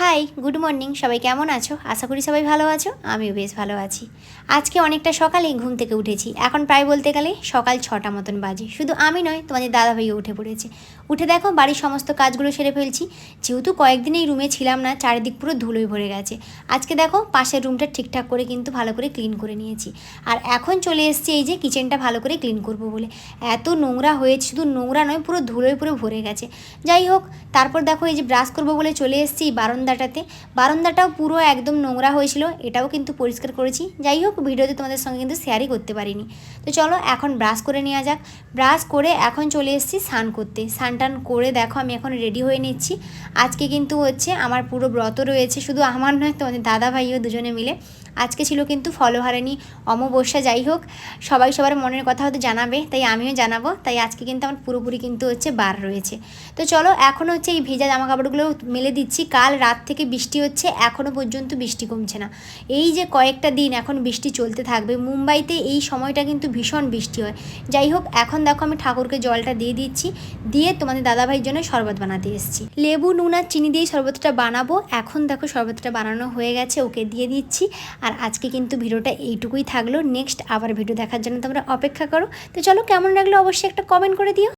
High, good morning. সবাই কেমন আছো? আশা করি সবাই ভালো আছো। আমিও বেশ ভালো আছি। আজকে অনেকটা সকালেই ঘুম থেকে উঠেছি। এখন প্রায় বলতে গেলে সকাল 6টা মতন বাজে। শুধু আমি নয়, তোমাদের দাদাভাইও উঠে পড়েছে। উঠে দেখো বাড়ির সমস্ত কাজগুলো সেরে ফেলছি। যেহেতু কয়েকদিন এই রুমে ছিলাম না, চারিদিক পুরো ধুলোয় ভরে গেছে। আজকে দেখো পাশের রুমটা ঠিকঠাক করে কিন্তু ভালো করে ক্লিন করে নিয়েছি। আর এখন চলে এসেছি এই যে কিচেনটা ভালো করে ক্লিন করব বলে। এত নোংরা হয়েছে, শুধু নোংরা নয়, পুরো ধুলোয় পুরো ভরে গেছে। যাই হোক, তারপর দেখো এই যে ব্রাশ করবো বলে চলে এসেছি বারান্দাটাও পুরো একদম নোংরা হয়েছিল, এটাও কিন্তু পরিষ্কার করেছি। যাই হোক, ভিডিওতে তোমাদের সঙ্গে কিন্তু শেয়ারই করতে পারিনি। তো চলো এখন ব্রাশ করে নেওয়া যাক। ব্রাশ করে এখন চলে এসেছি স্নান করতে। স্নান টান করে দেখো আমি এখন রেডি হয়ে নিচ্ছি। আজকে কিন্তু হচ্ছে আমার পুরো ব্রত রয়েছে, শুধু আমার নয়, তোমাদের দাদা ভাইও দুজনে মিলে। আজকে ছিল কিন্তু ফলহারিণী অমাবস্যা। যাই হোক, সবাই সবার মনের কথা হয়তো জানাবে, তাই আমিও জানাবো। তাই আজকে কিন্তু আমার পুরোপুরি কিন্তু হচ্ছে বার রয়েছে। তো চলো এখন হচ্ছে এই ভেজা জামা কাপড়গুলো মেলে দিচ্ছি। কাল রাত থেকে বৃষ্টি হচ্ছে, এখনও পর্যন্ত বৃষ্টি কমছে না। এই যে কয়েকটা দিন এখন বৃষ্টি চলতে থাকবে। মুম্বাইতে এই সময়টা কিন্তু ভীষণ বৃষ্টি হয়। যাই হোক, এখন দেখো আমি ঠাকুরকে জলটা দিয়ে দিচ্ছি, দিয়ে তোমাদের দাদাভাইয়ের জন্য শরবত বানাতে এসেছি। লেবু, নুন আর চিনি দিয়ে শরবতটা বানাবো। এখন দেখো শরবতটা বানানো হয়ে গেছে, ওকে দিয়ে দিচ্ছি। আর আজকে কিন্তু ভিডিওটা এইটুকুই থাকলো। নেক্সট আবার ভিডিও দেখার জন্য তোমরা অপেক্ষা করো। তো চলো, কেমন লাগলো অবশ্যই একটা কমেন্ট করে দিও।